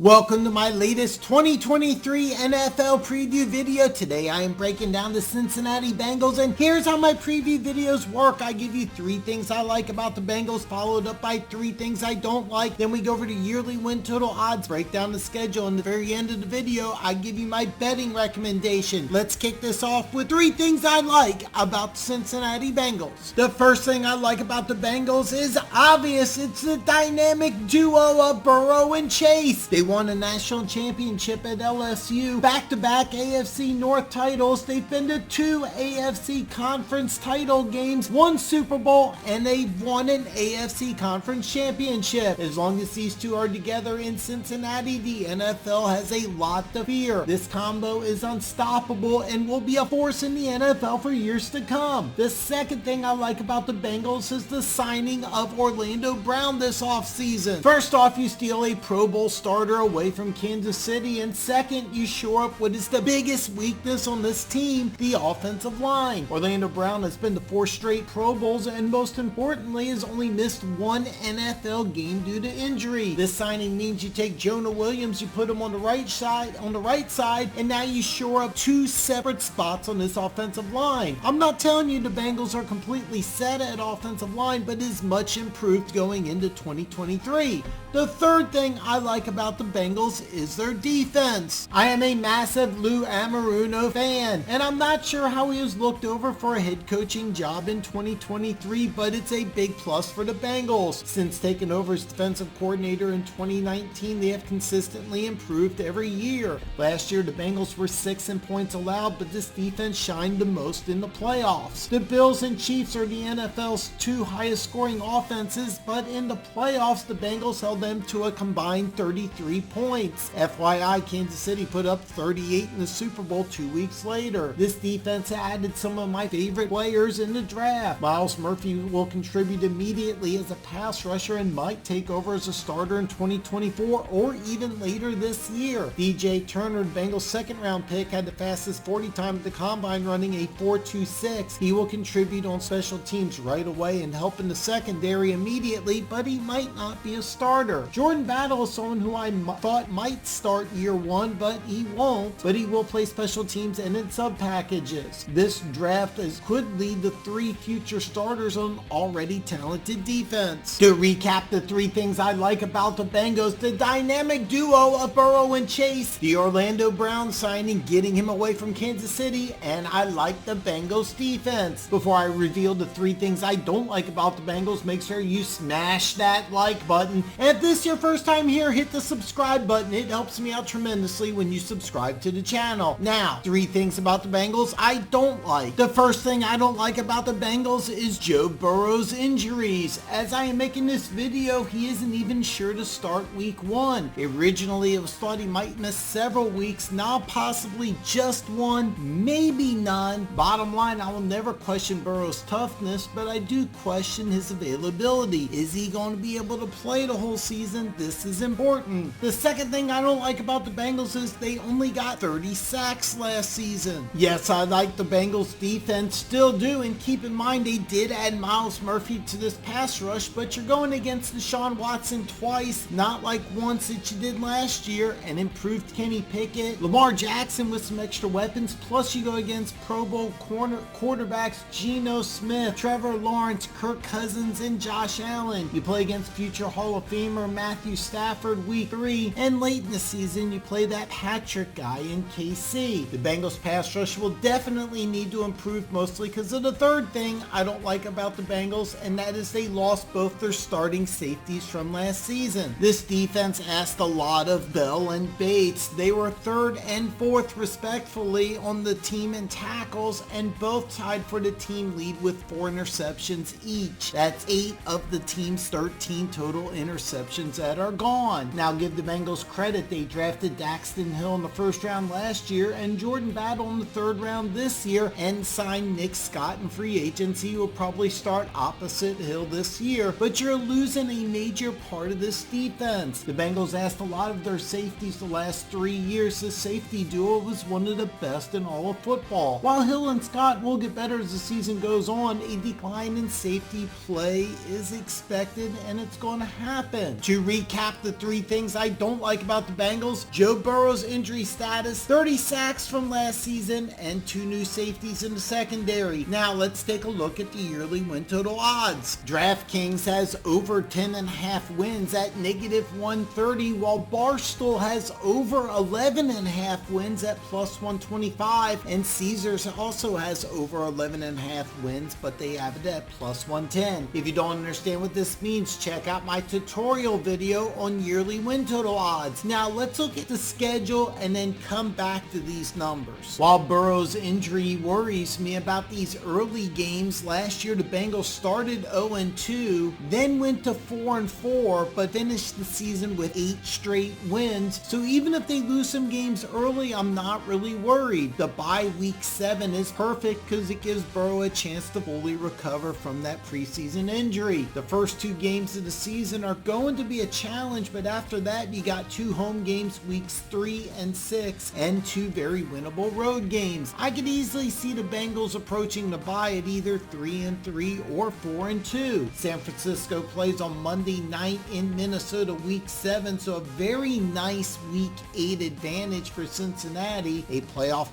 Welcome to my latest 2023 NFL preview video. Today I am breaking down the Cincinnati Bengals, and here's how my preview videos work. I give you 3 things I like about the Bengals, followed up by 3 things I don't like. Then we go over to yearly win total odds, break down the schedule, and at the very end of the video, I give you my betting recommendation. Let's kick this off with 3 things I like about the Cincinnati Bengals. The first thing I like about the Bengals is obvious. It's the dynamic duo of Burrow and Chase. They won a national championship at LSU, back-to-back AFC North titles. They've been to 2 AFC Conference title games, 1 Super Bowl, and they've won an AFC Conference championship. As long as these 2 are together in Cincinnati, the NFL has a lot to fear. This combo is unstoppable and will be a force in the NFL for years to come. The second thing I like about the Bengals is the signing of Orlando Brown this offseason. First off, you steal a Pro Bowl starter away from Kansas City, and second, you shore up what is the biggest weakness on this team, the offensive line. Orlando Brown has been to 4 straight Pro Bowls, and most importantly has only missed 1 NFL game due to injury. This signing means you take Jonah Williams, you put him on the right side, and now you shore up 2 separate spots on this offensive line. I'm not telling you the Bengals are completely set at offensive line, but is much improved going into 2023. The third thing I like about the Bengals is their defense. I am a massive Lou Anarumo fan, and I'm not sure how he was looked over for a head coaching job in 2023, but it's a big plus for the Bengals. Since taking over as defensive coordinator in 2019, they have consistently improved every year. Last year, the Bengals were 6th in points allowed, but this defense shined the most in the playoffs. The Bills and Chiefs are the NFL's 2 highest scoring offenses, but in the playoffs, the Bengals held them to a combined 33 points. FYI, Kansas City put up 38 in the Super Bowl 2 weeks later. This defense added some of my favorite players in the draft. Myles Murphy will contribute immediately as a pass rusher and might take over as a starter in 2024 or even later this year. DJ Turner, the Bengals' 2nd round pick, had the fastest 40 time at the combine, running a 4.26. He will contribute on special teams right away and help in the secondary immediately, but he might not be a starter. Jordan Battle is someone who I thought might start year 1, but he won't. But he will play special teams and in sub packages. This draft could lead to 3 future starters on already talented defense. To recap the 3 things I like about the Bengals: the dynamic duo of Burrow and Chase, the Orlando Brown signing getting him away from Kansas City, and I like the Bengals defense. Before I reveal the 3 things I don't like about the Bengals, make sure you smash that like button. And if this is your first time here, hit the subscribe button. It helps me out tremendously when you subscribe to the channel. Now, 3 things about the Bengals I don't like. The first thing I don't like about the Bengals is Joe Burrow's injuries. As I am making this video, he isn't even sure to start week 1. Originally, it was thought he might miss several weeks, now possibly just 1, maybe none. Bottom line, I will never question Burrow's toughness, but I do question his availability. Is he going to be able to play the whole season? This is important. The second thing I don't like about the Bengals is they only got 30 sacks last season. Yes, I like the Bengals defense, still do, and keep in mind they did add Myles Murphy to this pass rush, but you're going against Deshaun Watson twice, not like once that you did last year, and improved Kenny Pickett, Lamar Jackson with some extra weapons, plus you go against Pro Bowl quarterbacks Geno Smith, Trevor Lawrence, Kirk Cousins, and Josh Allen. You play against future Hall of Famer Matthew Stafford week 3, and late in the season you play that Patrick guy in KC. The Bengals pass rush will definitely need to improve, mostly because of the third thing I don't like about the Bengals, and that is they lost both their starting safeties from last season. This defense asked a lot of Bell and Bates. They were 3rd and 4th respectively on the team in tackles, and both tied for the team lead with 4 interceptions each. That's 8 of the team's 13 total interceptions that are gone. Now give the Bengals credit, they drafted Daxton Hill in the 1st round last year and Jordan Battle in the 3rd round this year, and signed Nick Scott in free agency, who will probably start opposite Hill this year, but you're losing a major part of this defense. The Bengals asked a lot of their safeties the last 3 years. The safety duo was one of the best in all of football. While Hill and Scott will get better as the season goes on, a decline in safety play is expected, and it's going to happen. To recap the 3 things I I don't like about the Bengals: Joe Burrow's injury status, 30 sacks from last season, and 2 new safeties in the secondary. Now let's take a look at the yearly win total odds. DraftKings has over 10.5 wins at -130, while Barstool has over 11.5 wins at +125, and Caesars also has over 11.5 wins, but they have it at +110. If you don't understand what this means, check out my tutorial video on yearly win total odds. Now let's look at the schedule and then come back to these numbers. While Burrow's injury worries me about these early games, last year the Bengals started 0-2, then went to 4-4, but finished the season with 8 straight wins. So even if they lose some games early, I'm not really worried. The bye week 7 is perfect because it gives Burrow a chance to fully recover from that preseason injury. The first 2 games of the season are going to be a challenge, but after that you got 2 home games weeks 3 and 6 and 2 very winnable road games. I could easily see the Bengals approaching the bye at either 3-3 or 4-2. San Francisco plays on Monday night in Minnesota week 7, so a very nice week 8 advantage for Cincinnati. A playoff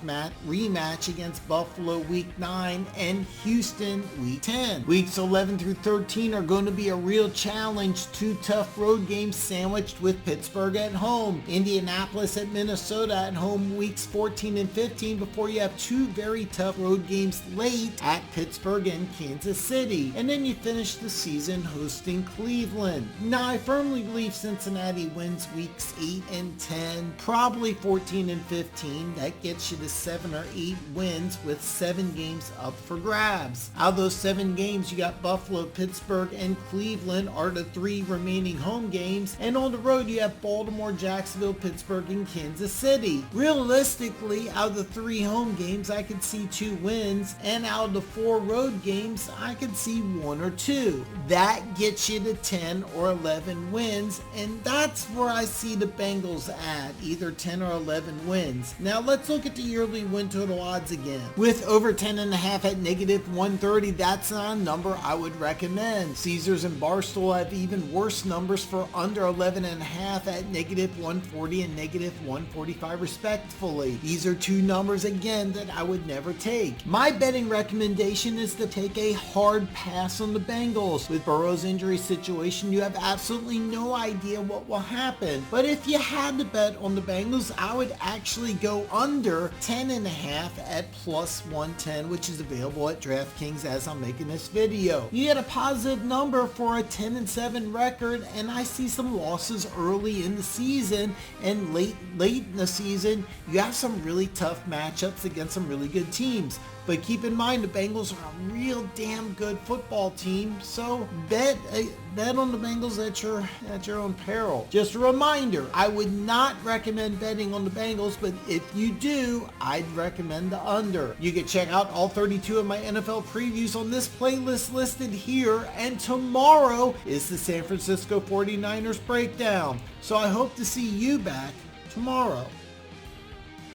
rematch against Buffalo week 9 and Houston week 10. Weeks 11 through 13 are going to be a real challenge. 2 tough road games sandwiched with Pittsburgh at home. Indianapolis at Minnesota at home weeks 14 and 15 before you have 2 very tough road games late at Pittsburgh and Kansas City. And then you finish the season hosting Cleveland. Now I firmly believe Cincinnati wins weeks 8 and 10, probably 14 and 15. That gets you to 7 or 8 wins with 7 games up for grabs. Out of those 7 games, you got Buffalo, Pittsburgh, and Cleveland are the 3 remaining home games, and on the road you have Baltimore, Jacksonville, Pittsburgh, and Kansas City. Realistically, out of the 3 home games, I could see 2 wins, and out of the 4 road games, I could see 1 or 2. That gets you to 10 or 11 wins, and that's where I see the Bengals at, either 10 or 11 wins. Now let's look at the yearly win total odds again. With over 10.5 at -130, that's not a number I would recommend. Caesars and Barstool have even worse numbers for under 11.5 at -140 and -145 respectively. These are 2 numbers again that I would never take. My betting recommendation is to take a hard pass on the Bengals. With Burrow's injury situation, you have absolutely no idea what will happen. But if you had to bet on the Bengals, I would actually go under 10.5 at +110, which is available at DraftKings as I'm making this video. You get a positive number for a 10-7 record, and I see some losses early in the season, and late in the season, you have some really tough matchups against some really good teams. But keep in mind, the Bengals are a real damn good football team, so bet on the Bengals at your own peril. Just a reminder, I would not recommend betting on the Bengals, but if you do, I'd recommend the under. You can check out all 32 of my NFL previews on this playlist listed here, and tomorrow is the San Francisco 49ers breakdown. So I hope to see you back tomorrow.